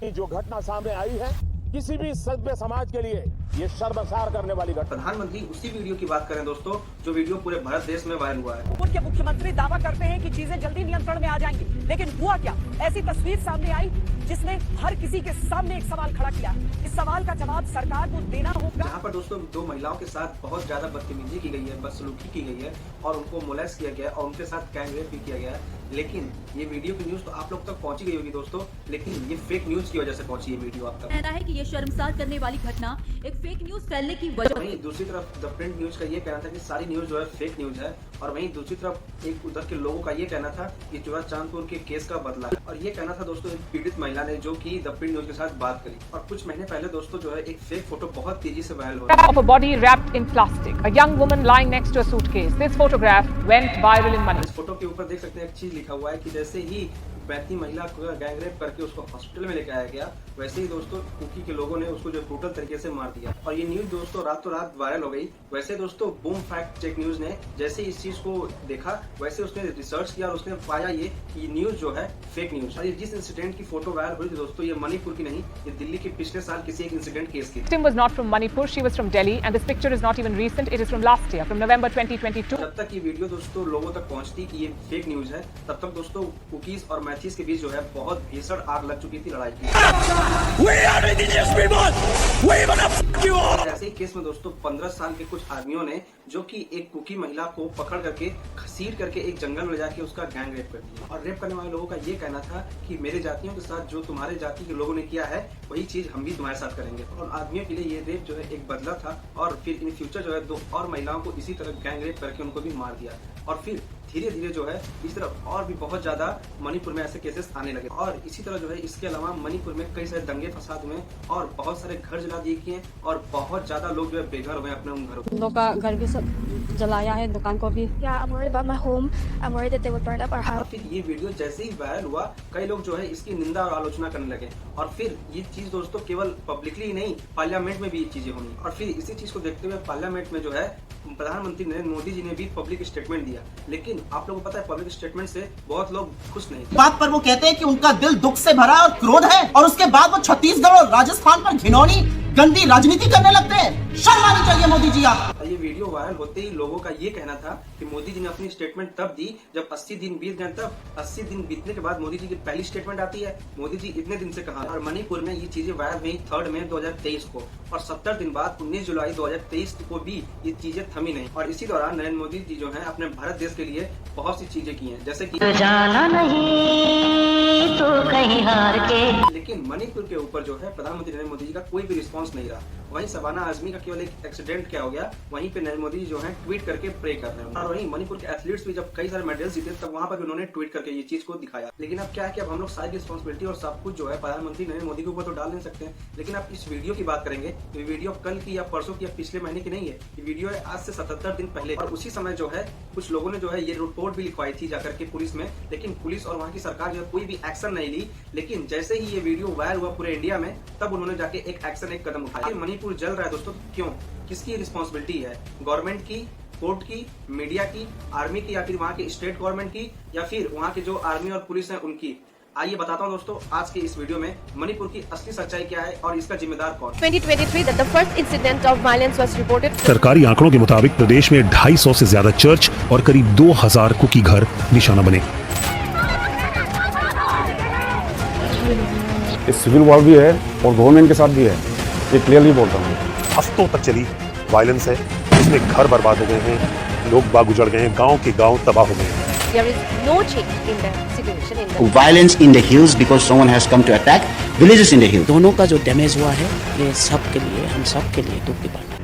जो घटना सामने आई है किसी भी सभ्य समाज के लिए ये शर्मसार करने वाली घटना। प्रधानमंत्री उसी वीडियो की बात करें दोस्तों जो वीडियो पूरे भारत देश में वायरल हुआ है। उनके मुख्यमंत्री दावा करते हैं कि चीजें जल्दी नियंत्रण में आ जाएंगी, लेकिन हुआ क्या? ऐसी तस्वीर सामने आई जिसने हर किसी के सामने एक सवाल खड़ा किया। इस सवाल का जवाब सरकार को देना होगा। जहाँ पर दोस्तों दो महिलाओं के साथ बहुत ज्यादा बदतमीजी की गई है, बदसलूकी की गई है और उनको मोलेस्ट किया गया और उनके साथ गैंग रेप भी किया गया है। लेकिन ये वीडियो की न्यूज तो आप लोग तक पहुंची गई होगी दोस्तों, लेकिन ये फेक न्यूज की वजह से पहुंची ये वीडियो आप तक। कहना है कि ये शर्मसार करने वाली घटना एक फेक न्यूज फैलने की वजह। वहीं दूसरी तरफ द प्रिंट न्यूज का ये कहना था कि सारी न्यूज जो है फेक न्यूज है, और वहीं दूसरी तरफ एक उधर के लोगों का ये कहना था कि चुरा चांदपुर के केस का बदला है। और ये कहना था दोस्तों एक पीड़ित महिला ने जो कि द प्रिंट न्यूज के साथ बात करी। और कुछ महीने पहले दोस्तों जो है एक फेक फोटो बहुत तेजी से वायरल हो रहा है। Of a body wrapped in plastic, a young woman lying next to a suitcase. This photograph went viral in Manipur. इस फोटो के ऊपर देख सकते हैं एक चीज लिखा हुआ है कि जैसे ही बैठी महिला को गैंग रेप करके उसको हॉस्पिटल में लेके आया गया, वैसे ही दोस्तों कुकी के लोगों ने उसको जो ब्रूटल तरीके से मार दिया। और ये न्यूज दोस्तों रातों रात वायरल हो गई। वैसे दोस्तों बूम फैक्ट चेक न्यूज ने जैसे इस चीज को देखा, वैसे उसने रिसर्च किया और उसने पाया ये कि न्यूज जो है फेक न्यूज। और ये जिस इंसिडेंट की फोटो वायरल हुई थी दोस्तों, ये मणिपुर की नहीं, ये दिल्ली के पिछले साल किसी एक इंसिडेंट केस की। Victim was not from Manipur, she was from Delhi, and this picture is not even recent, it is from last year, from November 2022. जब तक ये वीडियो दोस्तों लोगों तक पहुंचती कि ये फेक न्यूज है, तब तक दोस्तों कुकीज और मैथीज के बीच जो है बहुत भीषण आग लग चुकी थी लड़ाई की। ऐसे ही केस में दोस्तों 15 साल के कुछ आदमियों ने जो कि एक कुकी महिला को पकड़ करके घसीट करके एक जंगल में ले जाके उसका गैंग रेप कर दिया। और रेप करने वाले लोगों का ये कहना था कि मेरे जातियों के साथ जो तुम्हारे जाति के लोगों ने किया है वही चीज हम भी तुम्हारे साथ करेंगे। और आदमियों के लिए ये रेप जो है एक बदला था। और फिर इन फ्यूचर जो है दो और महिलाओं को इसी तरह गैंग रेप करके उनको भी मार दिया। और फिर धीरे धीरे जो है इस तरफ और भी बहुत ज्यादा मणिपुर में ऐसे केसेस आने लगे। और इसी तरह जो है इसके अलावा मणिपुर में कई सारे दंगे फसाद हुए और बहुत सारे घर जला दिए गए और बहुत ज्यादा लोग जो है बेघर हो गए अपने उन घरों को। लोग का घर भी सब जलाया है, दुकान को भी। Yeah, I'm worried about my home. I'm worried that they would burn up our house. फिर ये वीडियो जैसे ही वायरल हुआ, कई लोग जो है इसकी निंदा और आलोचना करने लगे। और फिर ये चीज दोस्तों केवल पब्लिकली ही नहीं, पार्लियामेंट में भी ये चीजें होंगी। और फिर इसी चीज को देखते हुए पार्लियामेंट में जो है प्रधानमंत्री नरेंद्र मोदी जी ने भी पब्लिक स्टेटमेंट दिया। लेकिन आप लोगों को पता है पब्लिक स्टेटमेंट से बहुत लोग खुश नहीं थे। बात पर वो कहते हैं कि उनका दिल दुख से भरा और क्रोध है, और उसके बाद वो छत्तीसगढ़ और राजस्थान पर घिनौनी गंदी राजनीति करने लगते हैं। शर्म आनी चाहिए मोदी जी आप। ये वीडियो वायरल होते ही लोगों का ये कहना था कि मोदी जी ने अपनी स्टेटमेंट तब दी जब 80 दिन बीत गए। तब 80 दिन बीतने के बाद मोदी जी की पहली स्टेटमेंट आती है। मोदी जी इतने दिन से कहा। और मणिपुर में ये चीजें वायरल हुई 3 मई 2023 को, और 70 दिन बाद 19 जुलाई 2023 को भी ये चीजें थमी नहीं। और इसी दौरान नरेंद्र मोदी जी जो है अपने भारत देश के लिए बहुत सी चीजें की हैं, जैसे कि जाना नहीं तो कहीं हार के। लेकिन मणिपुर के ऊपर जो है प्रधानमंत्री नरेंद्र मोदी जी का कोई भी रिस्पांस नहीं रहा। वहीं शबाना आजमी का केवल एक एक्सीडेंट क्या हो गया, वहीं पे नरेंद्र मोदी जी जो है ट्वीट करके प्रे कर रहे हैं। और वहीं मणिपुर के एथलीट्स भी जब कई सारे मेडल्स जीते तब वहां पर भी उन्होंने ट्वीट करके ये चीज को दिखाया। लेकिन अब क्या है कि अब हम लोग सारी रिस्पांसिबिलिटी और सब कुछ जो है प्रधानमंत्री नरेंद्र मोदी के ऊपर तो डाल नहीं सकते हैं। लेकिन अब इस वीडियो की बात करेंगे तो ये वीडियो कल की या परसों की या पिछले महीने की नहीं है। ये वीडियो है आज से 77 दिन पहले। और उसी समय जो है कुछ लोगों ने जो है ये रिपोर्ट भी लिखवाई थी जाकर के पुलिस में, लेकिन पुलिस और वहाँ की सरकार जो है कोई भी एक्शन नहीं ली। लेकिन जैसे ही ये वीडियो वायरल हुआ पूरे इंडिया में, तब उन्होंने जाके एक एक्शन, एक कदम उठाया। मणिपुर जल रहा है दोस्तों, क्यों? किसकी रिस्पॉन्सिबिलिटी है? गवर्नमेंट की, कोर्ट की, मीडिया की, आर्मी की, या फिर वहाँ की स्टेट गवर्नमेंट की, या फिर वहाँ के जो आर्मी और पुलिस है उनकी? आइए बताता हूँ दोस्तों आज के इस वीडियो में मणिपुर की असली सच्चाई क्या है और इसका जिम्मेदार कौन। 2023 that the first incident of violence was reported. सरकारी आंकड़ों के मुताबिक प्रदेश में 250 से ज्यादा चर्च और करीब 2000 कुकी घर निशाना बने। सिविल वॉर भी है और गवर्नमेंट के साथ भी है, ये क्लियरली बोलता हूँ। हफ्तों तक चली वायलेंस है, इसमें घर बर्बाद हो गए हैं, लोग बाग उजड़ गए हैं, गांव के गांव तबाह हो गए हैं। There is no change in the situation in the Violence in the hills because someone has come to attack villages in the hills. दोनों का जो डैमेज हुआ है ये सब के लिए, हम सब के लिए दुख की बात है।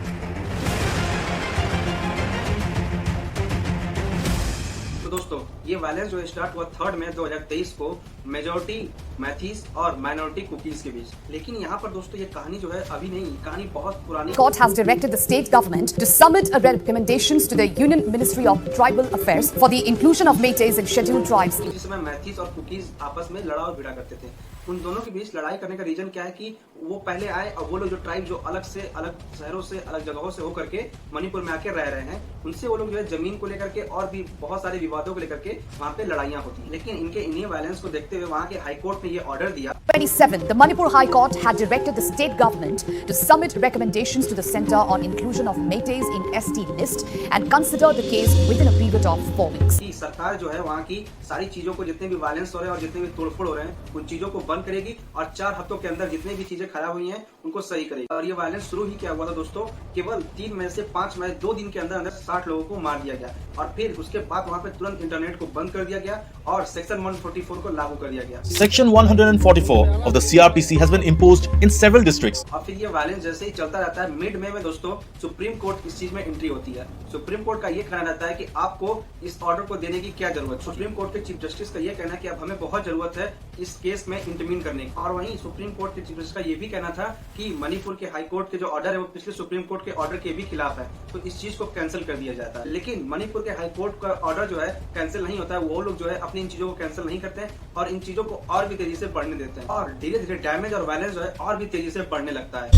दोस्तों ये वायलेंस जो स्टार्ट हुआ 3 मई 2023 को मेजॉरिटी मैथीज और माइनॉरिटी कुकीज के बीच। लेकिन यहाँ पर दोस्तों ये कहानी जो है अभी नहीं, कहानी बहुत पुरानी। Court has directed the state government to submit a recommendations to the Union Ministry of Tribal Affairs for the inclusion of Métis and scheduled tribes. जिस समय मैथीज और कुकीज आपस में लड़ा और भिड़ा करते थे, उन दोनों के बीच लड़ाई करने का रीजन क्या है कि वो पहले आए और वो लोग जो ट्राइब जो अलग से अलग शहरों से अलग जगहों से होकर के मणिपुर में आके रह रहे हैं, उनसे वो लोग जो है जमीन को लेकर के और भी बहुत सारे विवादों को लेकर के वहाँ पे लड़ाइयाँ होती हैं। लेकिन इनके इन्हीं वायलेंस को देखते हुए वहाँ के हाई कोर्ट ने ये ऑर्डर दिया। 27, the Manipur High Court had directed the state government to submit recommendations to the centre on inclusion of Meiteis in ST list and consider the case within a period of 4 weeks. सरकार जो है वहाँ की सारी चीजों को, जितने भी वायलेंस हो रहे हैं और जितने भी तोड़फोड़ हो रहे हैं, उन चीजों को बंद करेगी और 4 हफ्तों के अंदर जितने भी चीजें खराब हुई हैं उनको सही करेगी। और ये वायलेंस शुरू ही क्या हुआ था दोस्तों, केवल 3 मई से 5 मई 2 दिन के अंदर अंदर 60 लोगों को मार दिया गया और फिर उसके बाद वहाँ पे तुरंत इंटरनेट को बंद कर दिया गया और सेक्शन 144 को लागू कर दिया गया। Section 144 of the CRPC has been imposed in several districts. और फिर ये वायलेंस जैसे ही चलता रहता है, मिड में दोस्तों सुप्रीम कोर्ट इस चीज में एंट्री होती है। सुप्रीम कोर्ट का ये कहना रहता है कि आपको इस ऑर्डर को देने की क्या जरूरत। सुप्रीम कोर्ट के चीफ जस्टिस का ये कहना है कि अब हमें बहुत जरूरत है इस केस में इंटरवीन करने की। और वहीं सुप्रीम कोर्ट के चीफ जस्टिस का ये भी कहना था कि मणिपुर के हाई कोर्ट के जो ऑर्डर है वो पिछले सुप्रीम कोर्ट के ऑर्डर के भी खिलाफ है, तो इस चीज को कैंसिल कर दिया जाता है। लेकिन मणिपुर के हाई कोर्ट का ऑर्डर जो है कैंसिल नहीं होता है, वो लोग जो है अपनी इन चीजों को कैंसिल नहीं करते हैं और इन चीजों को और भी तेजी से बढ़ने देते हैं और धीरे धीरे डैमेज और वायलेंस जो है और भी तेजी से बढ़ने लगता है।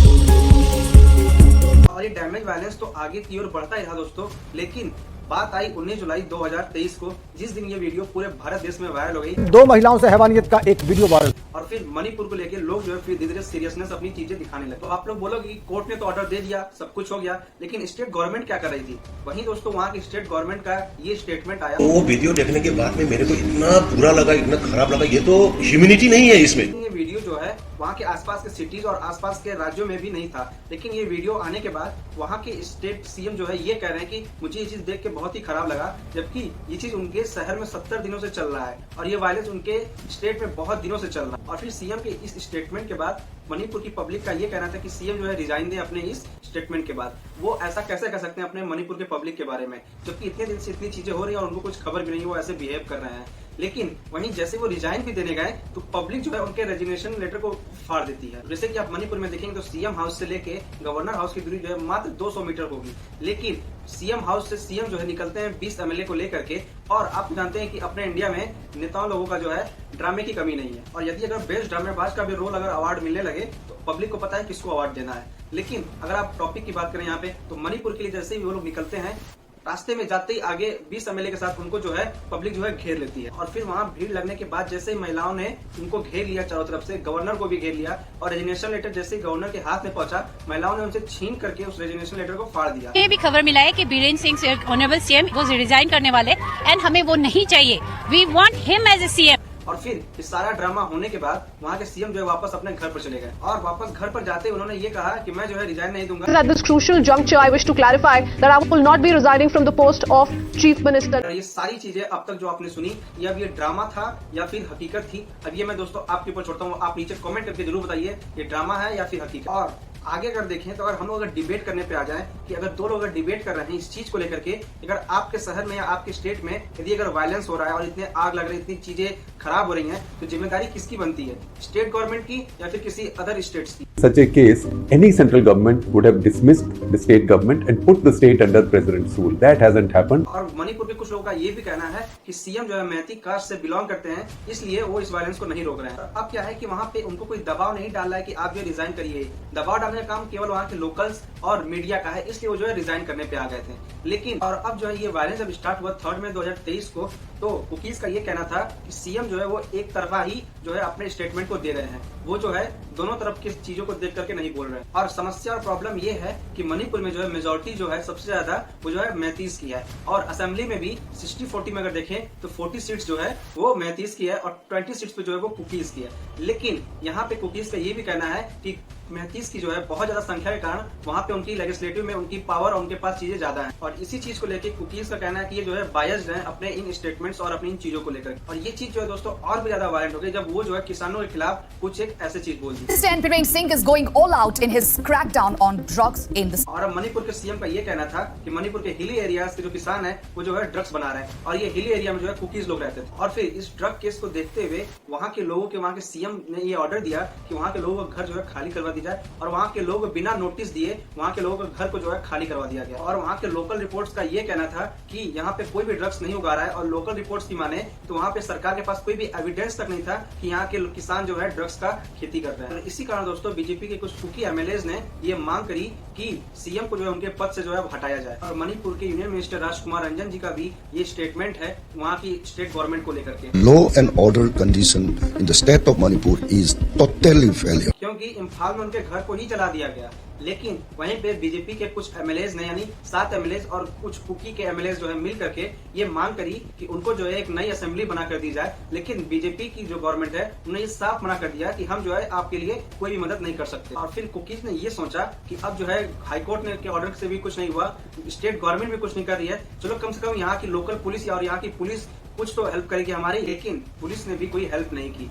और ये डैमेज वायलेंस तो आगे की ओर बढ़ता ही रहा दोस्तों, लेकिन बात आई 19 जुलाई 2023 को, जिस दिन ये वीडियो पूरे भारत देश में वायरल हो गई। 2 महिलाओं से हैवानियत का एक वीडियो वायरल और फिर मणिपुर को लेके लोग जो है फिर धीरे धीरे सीरियसनेस अपनी चीजें दिखाने लगे। तो आप लोग बोलोगे कि कोर्ट ने तो ऑर्डर दे दिया, सब कुछ हो गया, लेकिन स्टेट गवर्नमेंट क्या कर रही थी? वहीं दोस्तों वहाँ की स्टेट गवर्नमेंट का ये स्टेटमेंट आया। वो वीडियो देखने के बाद में मेरे को इतना बुरा लगा, इतना खराब लगा, ये तो ह्यूमैनिटी नहीं है इसमें। ये वीडियो जो है वहाँ के आसपास के सिटीज और आसपास के राज्यों में भी नहीं था, लेकिन ये वीडियो आने के बाद वहाँ के स्टेट सीएम जो है ये कह रहे हैं कि मुझे ये चीज देख के बहुत ही खराब लगा, जबकि ये चीज उनके शहर में 70 दिनों से चल रहा है और ये वायलेंस उनके स्टेट में बहुत दिनों से चल रहा है। और फिर सीएम के इस स्टेटमेंट के बाद मणिपुर की पब्लिक का ये कहना था कि सीएम जो है रिजाइन दे अपने इस स्टेटमेंट के बाद। वो ऐसा कैसे कर सकते हैं अपने मणिपुर के पब्लिक के बारे में, जबकि इतने दिन से इतनी चीजें हो रही है और उनको कुछ खबर भी नहीं, वो ऐसे बिहेव कर रहे हैं। लेकिन वहीं जैसे वो रिजाइन भी देने गए तो पब्लिक जो है उनके रेजिग्नेशन लेटर को फाड़ देती है। जैसे कि आप मणिपुर में देखेंगे तो सीएम हाउस से लेके गवर्नर हाउस की दूरी जो है मात्र 200 मीटर होगी, लेकिन सीएम हाउस से सीएम जो है निकलते हैं 20 एमएलए को लेकर के। और आप जानते हैं कि अपने इंडिया में नेताओं लोगों का जो है ड्रामे की कमी नहीं है, और यदि अगर बेस्ट ड्रामेबाज का भी रोल अगर अवार्ड मिलने लगे तो पब्लिक को पता है किसको अवार्ड देना है। लेकिन अगर आप टॉपिक की बात करें यहाँ पे, तो मणिपुर के लिए जैसे ही वो लोग निकलते हैं, रास्ते में जाते ही आगे 20 एमएलए के साथ उनको जो है पब्लिक जो है घेर लेती है। और फिर वहाँ भीड़ लगने के बाद जैसे ही महिलाओं ने उनको घेर लिया चारों तरफ से, गवर्नर को भी घेर लिया और रेजिग्नेशन लेटर जैसे ही गवर्नर के हाथ में पहुंचा, महिलाओं ने उनसे छीन करके उस रेजिग्नेशन लेटर को फाड़ दिया। ये भी खबर मिला है कि बीरेन्द्र सिंह ऑनरेबल सीएम वो रिजाइन करने वाले एंड हमें वो नहीं चाहिए, we want him as a CM. और फिर इस सारा ड्रामा होने के बाद वहाँ के सीएम जो है वापस अपने घर पर चले गए और वापस घर पर जाते उन्होंने ये कहा कि मैं जो है रिजाइन नहीं दूंगा। At this crucial juncture, I wish to clarify that I will not be resigning from the post of Chief Minister. ये सारी चीजें अब तक जो आपने सुनी, ये अब ये ड्रामा था या फिर हकीकत थी? अब ये मैं दोस्तों आपके ऊपर छोड़ता हूँ, आप नीचे कमेंट करके जरूर बताइए ये ड्रामा है या फिर हकीकत। और आगे अगर देखें तो अगर हम लोग अगर डिबेट करने पे आ जाएं कि अगर 2 लोग अगर डिबेट कर रहे हैं इस चीज को लेकर के, अगर आपके शहर में या आपके स्टेट में यदि अगर वायलेंस हो रहा है और इतने आग लग रही है, इतनी चीजें खराब हो रही हैं, तो जिम्मेदारी किसकी बनती है? स्टेट गवर्नमेंट की या फिर किसी अदर स्टेट्स की? Such a case, any central government would have dismissed the state government and put the state under president's rule. That hasn't happened. और मणिपुर के कुछ लोगों का ये भी कहना है कि सीएम जो है मैती कास्ट से बिलोंग करते हैं, इसलिए वो इस वायलेंस को नहीं रोक रहे हैं। अब क्या है कि वहाँ पे उनको कोई दबाव नहीं डाल रहा है कि आप ये रिजाइन करिए। दबाव डालने का काम केवल वहाँ के लोकल्स और मीडिया का है, इसलिए वो जो है रिजाइन करने पे आ गए थे। लेकिन और अब जो है ये वायलेंस जब स्टार्ट हुआ 3 मई 2023 को, तो कुकीज का ये कहना था कि सीएम जो है वो एक तरफा ही जो है अपने स्टेटमेंट को दे रहे हैं, वो जो है दोनों तरफ की चीजों को देख करके नहीं बोल रहे हैं। और समस्या और प्रॉब्लम ये है कि मणिपुर में जो है मेजोरिटी जो है सबसे ज्यादा वो जो है मैतीस की है, और असेंबली में भी 60-40 में अगर देखें तो 40 सीट्स जो है वो मैतीस की है और 20 सीट्स पे जो है वो कुकीज की है। लेकिन यहाँ पे कुकीज का ये भी कहना है कि मैतीस की जो है बहुत ज्यादा संख्या के कारण वहाँ पे उनकी लेजिस्लेटिव में उनकी पावर और उनके पास चीजें ज्यादा हैं, और इसी चीज को लेकर कुकीज का कहना है कि ये जो है बायस्ड है अपने इन स्टेटमेंट्स और अपनी इन चीजों को लेकर। और ये चीज जो है दोस्तों और भी ज्यादा वायलेंट हो गई जब वो जो है किसानों के खिलाफ कुछ एक ऐसी चीज बोल दी। Minister Biren Singh is going all out in his crackdown on drugs in the. और अब मणिपुर के सीएम का ये कहना था कि मणिपुर के हिली एरिया के जो किसान है वो जो है ड्रग्स बना रहे हैं और ये हिली एरिया में जो है कुकीज लोग रहते थे। और फिर इस ड्रग केस को देखते हुए वहाँ के लोगों के वहाँ के सीएम ने ये ऑर्डर दिया कि वहाँ के लोगों का घर जो है खाली करवा दी जाए और वहाँ के लोग बिना नोटिस दिए वहाँ के लोगों के घर को जो है खाली करवा दिया गया। और वहाँ के लोकल रिपोर्ट्स का ये कहना था कि यहाँ पे कोई भी ड्रग्स नहीं उगा रहा है और लोकल रिपोर्ट्स की माने तो वहाँ पे सरकार के पास कोई भी एविडेंस तक नहीं था कि यहाँ के किसान जो है ड्रग्स का खेती कर रहे हैं। इसी कारण दोस्तों बीजेपी के कुछ कुकी एमएलएज ने ये मांग करी कि सीएम को जो है उनके पद से जो है हटाया जाए। और मणिपुर के यूनियन मिनिस्टर राजकुमार रंजन जी का भी ये स्टेटमेंट है वहाँ की स्टेट गवर्नमेंट को लेकर के। Law and order condition in the state of Manipur is totally failure. क्योंकि इम्फाल में उनके घर को ही जला दिया गया, लेकिन वहीं पे बीजेपी के कुछ एमएलएज ने यानी 7 एमएलएज और कुछ कुकी के एमएलएज जो है मिल करके ये मांग करी कि उनको जो है एक नई असेंबली बना कर दी जाए। लेकिन बीजेपी की जो गवर्नमेंट है उन्होंने ये साफ मना कर दिया कि हम जो है आपके लिए कोई भी मदद नहीं कर सकते। और फिर कुकीज ने ये सोचा कि अब जो है हाईकोर्ट ने के ऑर्डर से भी कुछ नहीं हुआ, स्टेट गवर्नमेंट भी कुछ नहीं कर रही है, चलो कम से कम यहाँ की लोकल पुलिस और यहाँ की पुलिस कुछ तो हेल्प करेगी हमारी, लेकिन पुलिस ने भी कोई हेल्प नहीं की।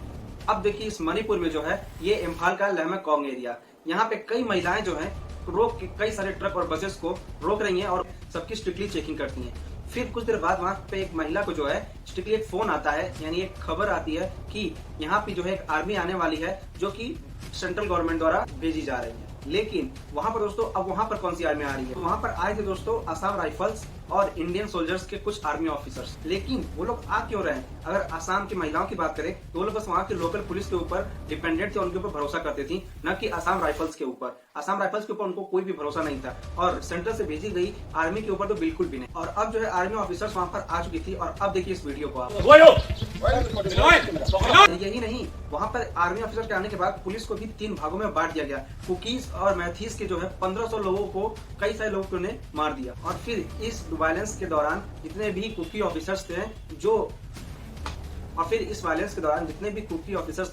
अब देखिए इस मणिपुर में जो है ये इम्फाल का लहमकॉन्ग एरिया, यहाँ पे कई महिलाएं जो है रोक के कई सारे ट्रक और बसेस को रोक रही हैं और सबकी स्ट्रिक्टली चेकिंग करती हैं। फिर कुछ देर बाद वहाँ पे एक महिला को जो है स्ट्रिक्टली एक फोन आता है यानी एक खबर आती है कि यहाँ पे जो है एक आर्मी आने वाली है जो कि सेंट्रल गवर्नमेंट द्वारा भेजी जा रही है। लेकिन वहाँ पर दोस्तों अब वहाँ पर कौन सी आर्मी आ रही है? तो वहाँ पर आए थे दोस्तों असम राइफल्स और इंडियन सोल्जर्स के कुछ आर्मी ऑफिसर्स। लेकिन वो लोग आ क्यों रहे हैं? अगर असम की महिलाओं की बात करें तो वो लोग बस वहाँ के लोकल पुलिस के ऊपर डिपेंडेंट थे, उनके ऊपर भरोसा करती थी, न कि असम राइफल्स के ऊपर। असम राइफल्स के ऊपर उनको कोई भी भरोसा नहीं था और सेंटर से भेजी गई आर्मी के ऊपर तो बिल्कुल भी नहीं। और अब जो है आर्मी ऑफिसर्स वहाँ पर आ चुकी थी और अब देखिए इस वीडियो को आप। यही नहीं, वहाँ पर आर्मी ऑफिसर के आने के बाद पुलिस को भी 3 भागों में बांट दिया गया। कुकीज और मैथीज के जो है 1500 लोगों को कई सारे लोगों ने मार दिया। और फिर इस वायलेंस के दौरान जितने भी कुकी ऑफिसर्स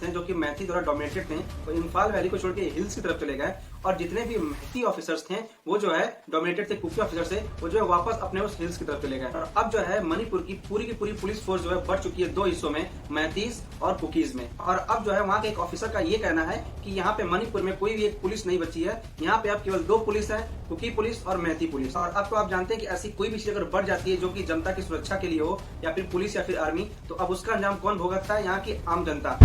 थे जो कि मैथी द्वारा डोमिनेटेड थे वो इम्फाल वैली को छोड़ के हिल्स की तरफ चले गए और जितने भी मैथी ऑफिसर्स थे वो जो है डोमिनेटेड थे कुकी ऑफिसर से, वो जो है वापस अपने उस हिल्स की तरफ चले गए। और अब जो है मणिपुर की पूरी पुलिस फोर्स जो है बढ़ चुकी है 2 हिस्सों में, मैथीज और कुकीज में। और अब जो है वहाँ के एक ऑफिसर का ये कहना है कि यहाँ पे मणिपुर में कोई भी एक पुलिस नहीं बची है, यहाँ पे अब केवल 2 पुलिस है, कुकी पुलिस और मैथी पुलिस। और अब तो आप जानते हैं कि ऐसी कोई भी चीज अगर बढ़ जाती है जो कि जनता की सुरक्षा के लिए हो या फिर पुलिस या फिर आर्मी, तो अब उसका अंजाम कौन भुगतता है? यहाँ की आम जनता।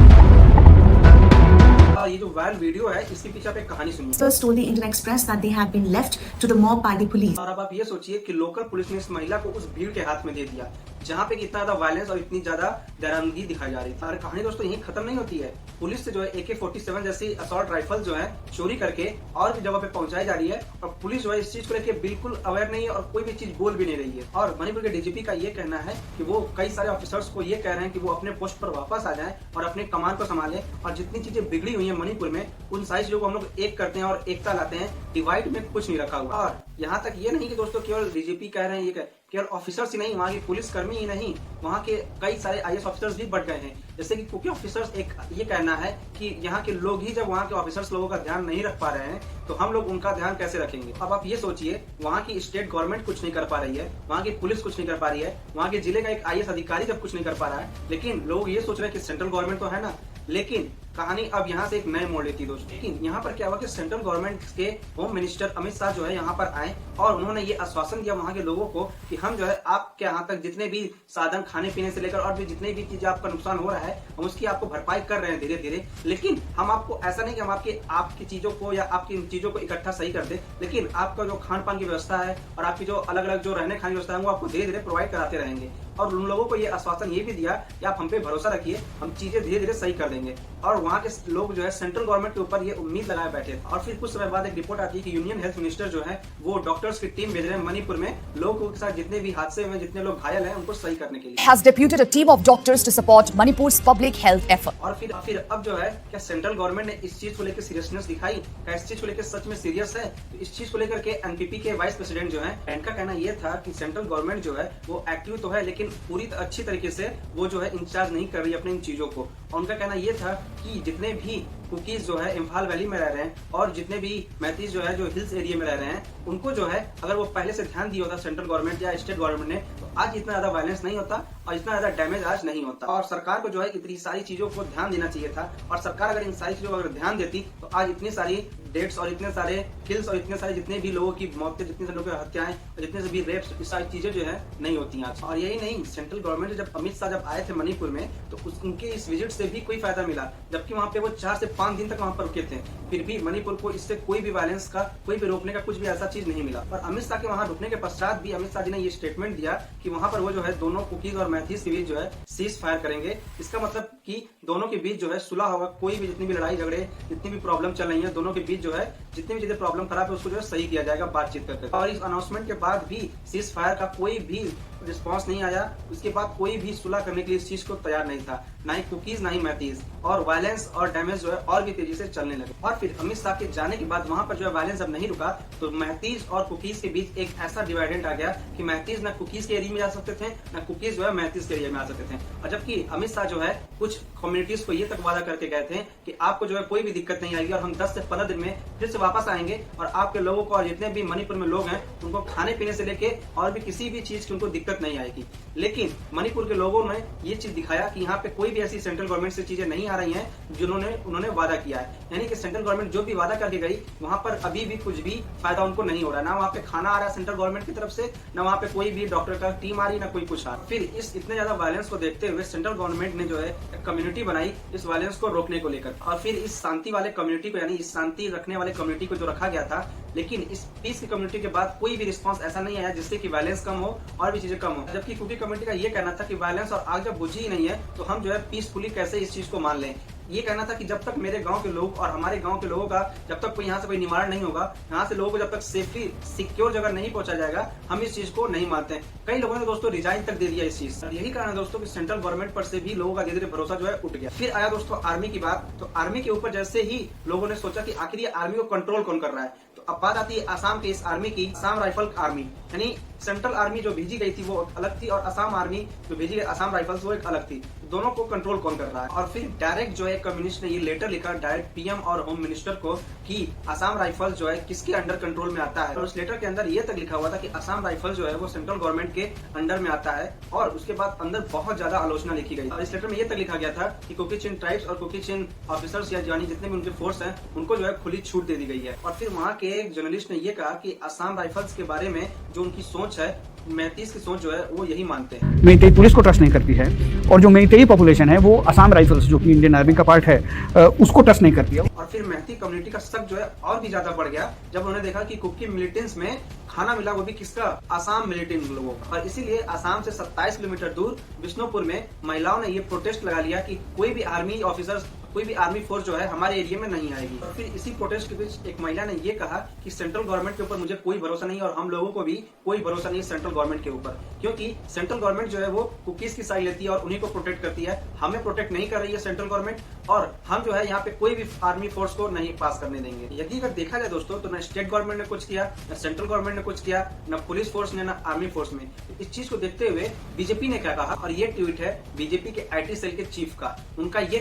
ये जो वायरल वीडियो है इसके पीछे आप एक कहानी सुनिए। First told the Indian Express that they had been left to the mob by the police. और अब आप ये सोचिए कि लोकल पुलिस ने इस महिला को उस भीड़ के हाथ में दे दिया जहाँ पे इतना ज्यादा वायलेंस और इतनी ज्यादा दरामदगी दिखाई जा रही थी। और कहानी दोस्तों यही खत्म नहीं होती है। पुलिस से जो है AK-47 जैसी असॉल्ट राइफल जो है चोरी करके और भी जगह पे पहुंचाई जा रही है और पुलिस जो है इस चीज को लेकर बिल्कुल अवेयर नहीं है और कोई भी चीज बोल भी नहीं रही है। और मणिपुर के डीजीपी का ये कहना है कि वो कई सारे ऑफिसर्स को ये कह रहे हैं कि वो अपने पोस्ट पर वापस आ जाएं और अपने कमान को संभालें और जितनी चीजें बिगड़ी हुई है मणिपुर में उन सारी चीजों को हम लोग एक करते हैं और एकता लाते हैं, डिवाइड में कुछ नहीं रखा हुआ। और यहाँ तक ये नहीं कि दोस्तों केवल डीजीपी कह रहे हैं, ये केवल ऑफिसर्स ही नहीं, वहाँ के पुलिस कर्मी ही नहीं, वहाँ के कई सारे आईएएस ऑफिसर्स भी बढ़ गए हैं। जैसे कि कुकी ऑफिसर्स एक ये कहना है कि यहाँ के लोग ही जब वहाँ के ऑफिसर्स लोगों का ध्यान नहीं रख पा रहे हैं तो हम लोग उनका ध्यान कैसे रखेंगे? अब आप ये सोचिए, वहाँ की स्टेट गवर्नमेंट कुछ नहीं कर पा रही है, वहाँ की पुलिस कुछ नहीं कर पा रही है, वहाँ के जिले का एक आईएएस अधिकारी जब कुछ नहीं कर पा रहा है, लेकिन लोग ये सोच रहे हैं कि सेंट्रल गवर्नमेंट तो है ना। लेकिन कहानी अब यहाँ से एक नए मोड़ लेती है दोस्तों। लेकिन यहाँ पर क्या हुआ कि सेंट्रल गवर्नमेंट के होम मिनिस्टर अमित शाह जो है यहाँ पर आए और उन्होंने ये आश्वासन दिया वहाँ के लोगों को कि हम जो है आपके यहाँ तक जितने भी साधन खाने पीने से लेकर और भी जितने भी चीजें आपका नुकसान हो रहा है हम उसकी आपको भरपाई कर रहे हैं धीरे धीरे। लेकिन हम आपको ऐसा नहीं कि हम आपकी चीजों को या आपकी चीजों को इकट्ठा सही कर दे, लेकिन आपका जो खान पान की व्यवस्था है और आपकी जो अलग अलग जो रहने खाने की व्यवस्था है वो आपको धीरे धीरे प्रोवाइड कराते रहेंगे। और उन लोगों को ये आश्वासन ये भी दिया कि आप हम पे भरोसा रखिए, हम चीजें धीरे धीरे सही कर देंगे। और वहाँ के लोग जो है सेंट्रल गवर्नमेंट के ऊपर ये उम्मीद लगाए बैठे थे। और फिर कुछ समय बाद एक रिपोर्ट आती है कि यूनियन हेल्थ मिनिस्टर जो है वो डॉक्टर्स की टीम भेज रहे हैं मणिपुर में लोगों के साथ जितने भी हादसे में जितने लोग घायल हैं उनको सही करने के लिए। Has deputed a team of doctors to support Manipur's public health effort. और फिर अब जो है क्या सेंट्रल गवर्नमेंट ने इस चीज को लेकर सीरियसनेस दिखाई? क्या इस चीज को लेकर सच में सीरियस है? तो इस चीज को लेकर के एनपीपी के वाइस प्रेसिडेंट जो है इनका कहना ये था कि सेंट्रल गवर्नमेंट जो है वो एक्टिव तो है लेकिन पूरी अच्छी तरीके से वो जो है इंचार्ज नहीं कर रही अपनी इन चीजों को। और उनका कहना ये था कि जितने भी कुकीज जो है इम्फाल वैली में रह रहे हैं और जितने भी मैतीज जो है जो हिल्स एरिया में रह रहे हैं, उनको जो है अगर वो पहले से ध्यान दिया होता सेंट्रल गवर्नमेंट या स्टेट गवर्नमेंट ने, तो आज इतना ज्यादा वायलेंस नहीं होता और इतना ज्यादा डैमेज आज नहीं होता। और सरकार को जो है इतनी सारी चीजों को ध्यान देना चाहिए था, और सरकार अगर इन सारी चीजों को अगर ध्यान देती तो आज इतनी सारी डेट्स और इतने सारे किल्स और इतने सारे जितने भी लोगों की मौतें, जितने सारे लोगों की हत्याएं और जितने से भी रेप्स, इस सारी चीजें जो है नहीं होती आज। और यही नहीं, सेंट्रल गवर्नमेंट जब अमित शाह जब आए थे मणिपुर में, तो उनके इस विजिट से भी कोई फायदा मिला, जबकि वहाँ पे वो 4 से 5 दिन तक वहाँ पर रुके थे, फिर भी मणिपुर को इससे कोई भी वायलेंस का, कोई भी रोकने का कुछ भी ऐसा चीज नहीं मिला। और अमित शाह के वहाँ रुकने के पश्चात भी अमित शाह जी ने ये स्टेटमेंट दिया कि वहाँ पर वो जो है दोनों कुकीज और मैथीज के बीच जो है सीज फायर करेंगे। इसका मतलब कि दोनों के बीच जो है सुलह होगा, कोई भी जितनी भी लड़ाई झगड़े, जितनी भी प्रॉब्लम चल रही है दोनों के बीच जो है, जितनी भी चीजें प्रॉब्लम खराब है उसको जो है सही किया जाएगा बातचीत करके। और इस अनाउंसमेंट के बाद भी सीज फायर का कोई भी रिस्पांस नहीं आया, उसके बाद कोई भी सुलह करने के लिए इस चीज को तैयार नहीं था, ना ही कुकीज ना ही मैथीज, और वायलेंस और डैमेज जो है और भी तेजी से चलने लगे। और फिर अमित शाह के जाने के बाद वहां पर जो है वायलेंस अब नहीं रुका, तो मैथीज और कुकीज के बीच एक ऐसा डिवाइडेंट आ गया कि मैथीज ना कुकीज के एरिया में जा सकते थे, ना कुकीज जो है मैथीज के एरिया में आ सकते थे। और जबकि अमित शाह जो है कुछ कम्युनिटीज को ये तक वादा करके गए थे कि आपको जो है कोई भी दिक्कत नहीं आएगी और हम 10 से 15 दिन में फिर से वापस आएंगे और आपके लोगों को और जितने भी मणिपुर में लोग हैं उनको खाने पीने से लेके और भी किसी भी चीज की उनको दिक्कत नहीं आएगी। लेकिन मणिपुर के लोगों ने ये चीज दिखाया कि यहाँ पे कोई भी ऐसी सेंट्रल गवर्नमेंट से चीजें नहीं आ रही हैं जिन्होंने उन्होंने वादा किया है, यानी कि सेंट्रल गवर्नमेंट जो भी वादा करके गई वहाँ पर अभी भी कुछ भी फायदा उनको नहीं हो रहा, ना वहाँ पे खाना आ रहा है सेंट्रल गवर्नमेंट की तरफ से, ना वहाँ पे कोई भी डॉक्टर का टीम आ रही, ना कोई कुछ आ रहा। फिर इस इतने ज्यादा वायलेंस को देखते हुए सेंट्रल गवर्नमेंट ने जो है एक कम्युनिटी बनाई इस वायलेंस को रोकने को लेकर, और फिर इस शांति वाले कम्युनिटी को, यानी इस शांति रखने वाले कम्युनिटी को जो रखा गया था, लेकिन इस पीस की कम्युनिटी के बाद कोई भी रिस्पांस ऐसा नहीं आया जिससे कि वायलेंस कम हो और भी चीजें कम हो। जबकि कुकी कम्युनिटी का ये कहना था कि वायलेंस और आग जब बुझी ही नहीं है तो हम जो है पीसफुली कैसे इस चीज को मान लें। ये कहना था कि जब तक मेरे गांव के लोग और हमारे गांव के लोगों का जब तक कोई यहाँ से कोई निवारण नहीं होगा, यहाँ से लोगों को जब तक सेफली सिक्योर जगह नहीं पहुंचा जाएगा, हम इस चीज को नहीं मानते हैं। कई लोगों ने दोस्तों रिजाइन तक दे दिया इस चीज। यही कारण है दोस्तों कि सेंट्रल गवर्नमेंट पर से भी लोगों का धीरे धीरे भरोसा जो है उठ गया। फिर आया दोस्तों आर्मी की बात, तो आर्मी के ऊपर जैसे ही लोगों ने सोचा कि आखिर ये आर्मी को कंट्रोल कौन कर रहा है, तो अब बात आती है आसाम के इस आर्मी की, आसाम राइफल आर्मी, यानी सेंट्रल आर्मी जो भेजी गई थी वो अलग थी और असम आर्मी जो भेजी गई असम राइफल्स वो एक अलग थी। दोनों को कंट्रोल कौन कर रहा है? और फिर डायरेक्ट जो है कम्युनिस्ट ने ये लेटर लिखा डायरेक्ट पीएम और होम मिनिस्टर को कि असम राइफल्स जो है किसके अंडर कंट्रोल में आता है। और उस लेटर के अंदर ये तक लिखा हुआ था कि असम राइफल्स जो है वो सेंट्रल गवर्नमेंट के अंडर में आता है, और उसके बाद अंदर बहुत ज्यादा आलोचना लिखी गई। और इस लेटर में ये तक लिखा गया था कि कुकी चिन ट्राइब्स और कुकी चिन ऑफिसर्स या जानी जितने भी उनके फोर्स हैं उनको जो है खुली छूट दे दी गई है। और फिर वहाँ के एक जर्नलिस्ट ने ये कहा कि असम राइफल्स के बारे में जो उनकी सोच है, मैतीज की सोच जो है वो यही मानते हैं। मेइतेई पुलिस को ट्रस्ट नहीं करती है, और जो मेइतेई पॉपुलेशन है वो असम राइफल्स जो कि इंडियन आर्मी का पार्ट है उसको ट्रस्ट नहीं करती है। और फिर मैती कम्युनिटी का शक जो है और भी ज्यादा बढ़ गया जब उन्होंने देखा कि कुकी मिलिटेंट्स में खाना मिला, वो भी किसका, आसाम मिलिटेंट लोगों का। और इसीलिए आसाम से 27 किलोमीटर दूर बिष्णुपुर में महिलाओं ने ये प्रोटेस्ट लगा लिया कि कोई भी आर्मी ऑफिसर्स, कोई भी आर्मी फोर्स जो है हमारे एरिया में नहीं आएगी। और फिर इसी प्रोटेस्ट के बीच एक महिला ने ये कहा कि सेंट्रल गवर्नमेंट के ऊपर मुझे कोई भरोसा नहीं और हम लोगों को भी कोई भरोसा नहीं सेंट्रल गवर्नमेंट के ऊपर, क्योंकि सेंट्रल गवर्नमेंट जो है वो कुकीज की साइड लेती है और उन्हीं को प्रोटेक्ट करती है, हमें प्रोटेक्ट नहीं कर रही है सेंट्रल गवर्नमेंट, और हम जो है यहाँ पे कोई भी आर्मी फोर्स को नहीं पास करने देंगे। यदि अगर देखा जाए दोस्तों तो न स्टेट गवर्नमेंट ने कुछ किया, न सेंट्रल गवर्नमेंट ने कुछ किया, न पुलिस फोर्स ने, न आर्मी फोर्स में। इस चीज को देखते हुए बीजेपी ने क्या कहा, और ये ट्वीट है बीजेपी के IT सेल के चीफ का। उनका ये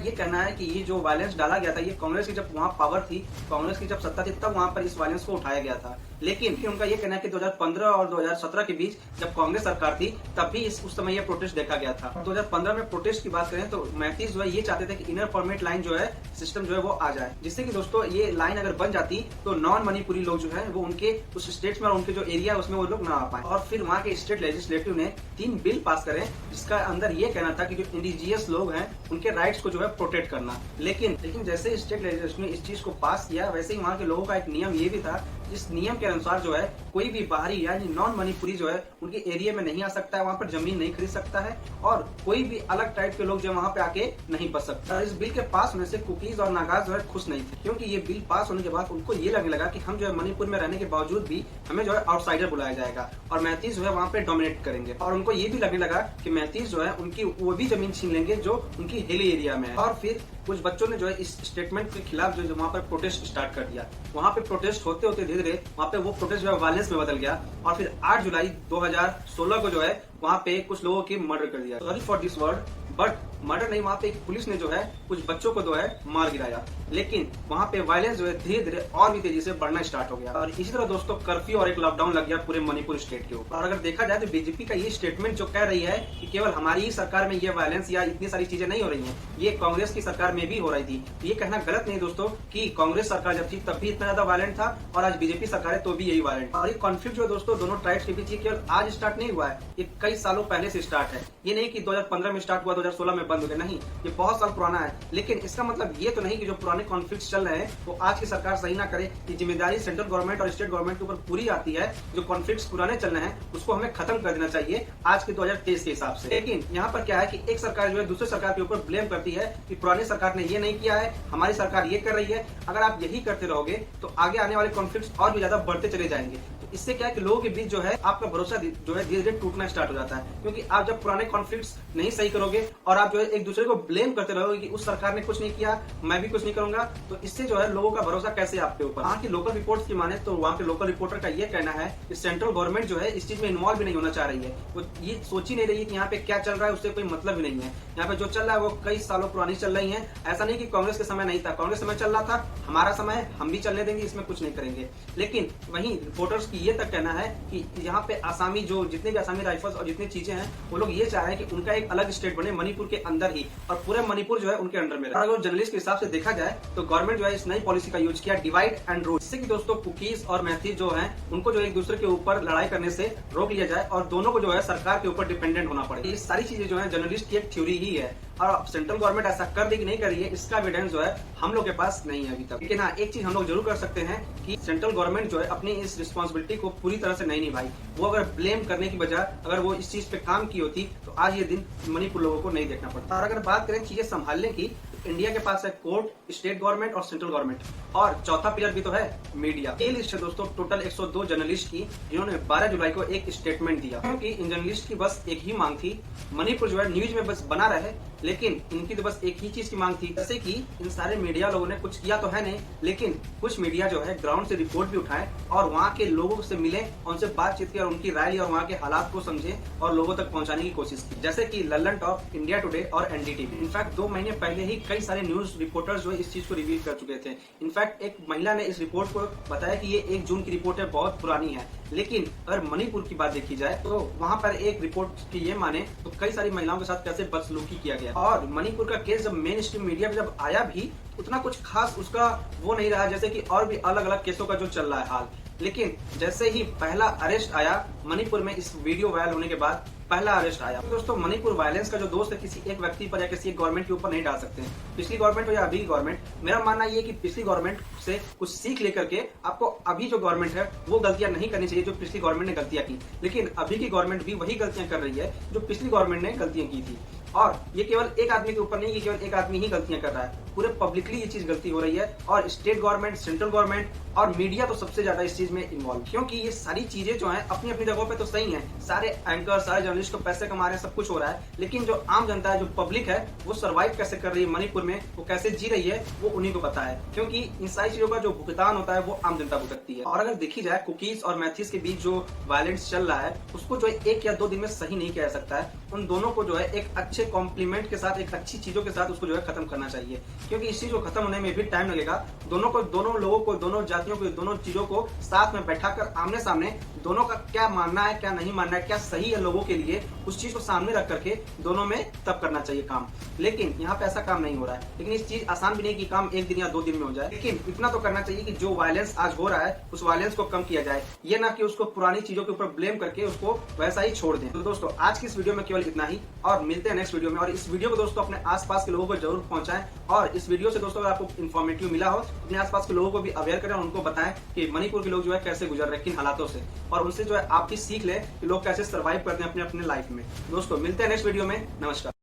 कहना है कि ये जो वायलेंस डाला गया था ये कांग्रेस की जब वहाँ पावर थी, कांग्रेस की जब सत्ता थी तब वहाँ पर इस वायलेंस को उठाया गया था। लेकिन फिर उनका ये कहना है कि 2015 और 2017 के बीच जब कांग्रेस सरकार थी तब भी उस समय ये प्रोटेस्ट देखा गया था। 2015 में प्रोटेस्ट की बात करें तो मैतीज जो है ये चाहते थे कि इनर परमिट लाइन जो है सिस्टम जो है वो आ जाए, जिससे कि दोस्तों ये लाइन अगर बन जाती तो नॉन मणिपुरी लोग जो है वो उनके उस स्टेट्स में और उनके जो एरिया है उसमें वो लोग ना आ पाए। और फिर वहाँ के स्टेट लेजिस्लेटिव ने 3 बिल पास करे जिसका अंदर ये कहना था कि जो इंडिजियस लोग हैं उनके राइट्स को जो है प्रोटेक्ट करना। लेकिन जैसे स्टेट लेजिस्लेटिव ने इस चीज को पास किया वैसे ही वहाँ के लोगों का एक नियम ये भी था, जिस नियम के अनुसार जो है कोई भी बाहरी यानी नॉन मणिपुरी जो है उनके एरिया में नहीं आ सकता है, वहाँ पर जमीन नहीं खरीद सकता है, और कोई भी अलग टाइप के लोग जो वहाँ पे आके नहीं बस सकता। इस बिल के पास होने से कुकीज और नागाज जो है खुश नहीं थे, क्योंकि ये बिल पास होने के बाद उनको ये लगने लगा कि हम जो है मणिपुर में रहने के बावजूद भी हमें जो है आउटसाइडर बुलाया जाएगा और मैतीज जो है वहाँ पे डोमिनेट करेंगे। और उनको ये भी लगने लगा कि मैतीज जो है उनकी वो भी जमीन छीन लेंगे जो उनकी हिली एरिया में है। और फिर कुछ बच्चों ने जो है इस स्टेटमेंट के खिलाफ जो वहाँ पर प्रोटेस्ट स्टार्ट कर दिया। वहाँ पे प्रोटेस्ट होते होते धीरे धीरे वहाँ पे वो प्रोटेस्ट जो है वायलेंस में बदल गया, और फिर 8 जुलाई 2016 को जो है वहाँ पे कुछ लोगों की मर्डर कर दिया। Sorry for this word, but murder नहीं, वहाँ पे एक पुलिस ने जो है कुछ बच्चों को जो है मार गिराया, लेकिन वहाँ पे वायलेंस जो है धीरे धीरे और भी तेजी से बढ़ना स्टार्ट हो गया। और इसी तरह दोस्तों कर्फ्यू और एक लॉकडाउन लग गया पूरे मणिपुर स्टेट के ऊपर। और अगर देखा जाए तो बीजेपी का ये स्टेटमेंट जो कह रही है कि केवल हमारी ही सरकार में ये वायलेंस या इतनी सारी चीजें नहीं हो रही है, ये कांग्रेस की सरकार में भी हो रही थी, तो ये कहना गलत नहीं दोस्तों कि कांग्रेस सरकार जब थी तब भी इतना ज्यादा वायलेंट था और आज बीजेपी सरकार है तो भी यही वायलेंट। और ये कॉन्फ्लिक्ट जो है दोस्तों दोनों ट्राइब्स के बीच ये केवल आज स्टार्ट नहीं हुआ है, ये कई सालों पहले से स्टार्ट है। ये नहीं कि 2015 में स्टार्ट हुआ 2016 में बंद हो गया, नहीं, ये बहुत साल पुराना है। लेकिन इसका मतलब ये तो नहीं कि जो पुराने कॉन्फ्लिक्ट चल रहे हैं वो आज की सरकार सही ना करे। ये जिम्मेदारी सेंट्रल गवर्नमेंट और स्टेट गवर्नमेंट के ऊपर पूरी आती है। जो कॉन्फ्लिक्ट पुराने चल रहे हैं उसको हमें खत्म कर देना चाहिए आज के 2023 के हिसाब से। लेकिन यहाँ पर क्या है कि एक सरकार जो है दूसरी सरकार के ऊपर ब्लेम करती है कि पुरानी सरकार ने ये नहीं किया है, हमारी सरकार ये कर रही है। अगर आप यही करते रहोगे तो आगे आने वाले कॉन्फ्लिक्ट और भी ज्यादा बढ़ते चले जाएंगे। तो इससे क्या है कि लोगों के बीच जो है आपका भरोसा जो है धीरे धीरे टूटना स्टार्ट हो जाता है, क्योंकि आप जब पुराने कॉन्फ्लिक्ट्स नहीं सही करोगे और आप जो है एक दूसरे को ब्लेम करते रहोगे कि उस सरकार ने कुछ नहीं किया, मैं भी कुछ नहीं करूंगा, तो इससे जो है लोगों का भरोसा कैसे आपके ऊपर। वहाँ की लोकल रिपोर्ट्स की माने तो वहाँ के लोकल रिपोर्टर का ये कहना है कि सेंट्रल गवर्नमेंट जो है इस चीज में इन्वॉल्व भी नहीं होना चाह रही है। वो ये सोच ही नहीं रही है कि यहाँ पे क्या चल रहा है, उससे कोई मतलब ही नहीं है। यहाँ पे जो चल रहा है वो कई सालों पुरानी चल रही है। ऐसा नहीं कि कांग्रेस के समय नहीं था, कांग्रेस समय चल रहा था, हमारा समय हम भी चलने देंगे, इसमें कुछ नहीं करेंगे। लेकिन वहीं रिपोर्टर्स की ये तक कहना है कि यहाँ पे आसामी जो जितने भी आसामी राइफल्स और जितनी चीजें हैं वो लोग ये चाह रहे हैं कि उनका एक अलग स्टेट बने मणिपुर के अंदर ही, और पूरे मणिपुर जो है उनके अंडर में रहे। अगर जर्नलिस्ट के हिसाब से देखा जाए तो गवर्नमेंट जो है इस नई पॉलिसी का यूज किया डिवाइड एंड रूल, जिससे कि दोस्तों कुकीज और मैथी जो है उनको जो एक दूसरे के ऊपर लड़ाई करने से रोक लिया जाए और दोनों को जो है सरकार के ऊपर डिपेंडेंट होना पड़े। ये सारी चीजें जो है जर्नलिस्ट की एक थ्योरी ही है, और सेंट्रल गवर्नमेंट ऐसा कर रही कि नहीं कर रही है इसका एविडेंस जो है हम लोग के पास नहीं है अभी तक। लेकिन हाँ, एक चीज हम लोग जरूर कर सकते हैं कि सेंट्रल गवर्नमेंट जो है अपनी इस रिस्पॉन्सिबिलिटी को पूरी तरह से नहीं निभाई। वो अगर ब्लेम करने की बजाय अगर वो इस चीज पे काम की होती तो आज ये दिन मणिपुर लोगों को नहीं देखना पड़ता। और अगर बात करें चीजें संभालने की, इंडिया के पास है कोर्ट, स्टेट गवर्नमेंट और सेंट्रल गवर्नमेंट, और चौथा पिलर भी तो है मीडिया। ये लिस्ट है दोस्तों टोटल 102 जर्नलिस्ट की, जिन्होंने 12 जुलाई को एक स्टेटमेंट दिया, क्योंकि इन जर्नलिस्ट की बस एक ही मांग थी, मणिपुर जो है न्यूज में बस बना रहे। लेकिन इनकी तो बस एक ही चीज की मांग थी, जैसे कि इन सारे मीडिया लोगों ने कुछ किया तो है नहीं, लेकिन कुछ मीडिया जो है ग्राउंड से रिपोर्ट भी उठाए और वहाँ के लोगों से मिले, उनसे बातचीत की और उनकी राय ली और वहाँ के हालात को समझे और लोगों तक पहुँचाने की कोशिश की, जैसे कि लल्लन टॉप, इंडिया टुडे और एनडीटीवी। इनफैक्ट 2 महीने पहले ही कई सारे न्यूज रिपोर्टर्स जो है इस चीज को रिवील कर चुके थे। इनफैक्ट एक महिला ने इस रिपोर्ट को बताया कि ये 1 जून की रिपोर्ट है, बहुत पुरानी है। लेकिन अगर मणिपुर की बात देखी जाए तो वहाँ पर एक रिपोर्ट की ये माने तो कई सारी महिलाओं के साथ कैसे बदसलूकी किया गया। और मणिपुर का केस जब मेन स्ट्रीम मीडिया में जब आया भी उतना कुछ खास उसका वो नहीं रहा, जैसे कि और भी अलग अलग केसों का जो चल रहा है हाल। लेकिन जैसे ही पहला अरेस्ट आया मणिपुर में, इस वीडियो वायरल होने के बाद पहला अरेस्ट आया। तो दोस्तों मणिपुर वायलेंस का जो दोस्त है किसी एक व्यक्ति पर या किसी एक गवर्नमेंट के ऊपर नहीं डाल सकते हैं, पिछली गवर्नमेंट हो या अभी गवर्नमेंट। मेरा मानना ये कि पिछली गवर्नमेंट से कुछ सीख लेकर के आपको अभी जो गवर्नमेंट है वो गलतियां नहीं करनी चाहिए जो पिछली गवर्नमेंट ने गलतियां की। लेकिन अभी की गवर्नमेंट भी वही गलतियां कर रही है जो पिछली गवर्नमेंट ने गलतियां की थी। और ये केवल एक आदमी के ऊपर नहीं कि केवल एक आदमी ही गलतियां कर रहा है, पूरे पब्लिकली ये चीज गलती हो रही है। और स्टेट गवर्नमेंट, सेंट्रल गवर्नमेंट और मीडिया तो सबसे ज्यादा इस चीज में इन्वॉल्व, क्योंकि ये सारी चीजें जो हैं अपनी अपनी जगहों पे तो सही हैं। सारे एंकर, सारे जर्नलिस्ट को पैसे कमा रहे हैं, सब कुछ हो रहा है, लेकिन जो आम जनता है, जो पब्लिक है, वो सर्वाइव कैसे कर रही है मणिपुर में, वो कैसे जी रही है, वो उन्हीं को पता है। क्योंकि इन सारी चीजों का जो भुगतान होता है वो आम जनता भुगतती है। और अगर देखी जाए कुकीज और मैथीज के बीच जो वायलेंस चल रहा है उसको जो 1 या 2 दिन में सही नहीं किया जा सकता है। उन दोनों को जो है एक अच्छे कॉम्प्लीमेंट के साथ, एक अच्छी चीजों के साथ उसको जो है खत्म करना चाहिए, क्योंकि इस चीज को खत्म होने में भी टाइम लगेगा। दोनों लोगों को, दोनों जातियों को, दोनों चीजों को साथ में बैठाकर आमने सामने दोनों का क्या मानना है, क्या नहीं मानना है, क्या सही है लोगों के लिए, उस चीज को सामने रख करके दोनों में तब करना चाहिए काम। लेकिन यहाँ पे ऐसा काम नहीं हो रहा है। लेकिन इस चीज आसान भी नहीं कि काम 1 दिन या 2 दिन में हो जाए, लेकिन इतना तो करना चाहिए कि जो वायलेंस आज हो रहा है उस वायलेंस को कम किया जाए, ये ना कि उसको पुरानी चीजों के ऊपर ब्लेम करके उसको वैसा ही छोड़ दें। तो दोस्तों आज की इस वीडियो में केवल इतना ही, और मिलते हैं नेक्स्ट वीडियो में। और इस वीडियो को दोस्तों अपने आसपास के लोगों को जरूर पहुंचाएं, और इस वीडियो से दोस्तों अगर आपको इन्फॉर्मेटिव मिला हो अपने आसपास के लोगों को भी अवेयर करें, उनको बताएं कि मणिपुर के लोग जो है कैसे गुजर रहे, किन हालातों से, और उनसे जो है आप भी सीख लें कि लोग कैसे सर्वाइव करते हैं अपने अपने लाइफ में। दोस्तों मिलते हैं नेक्स्ट वीडियो में, नमस्कार।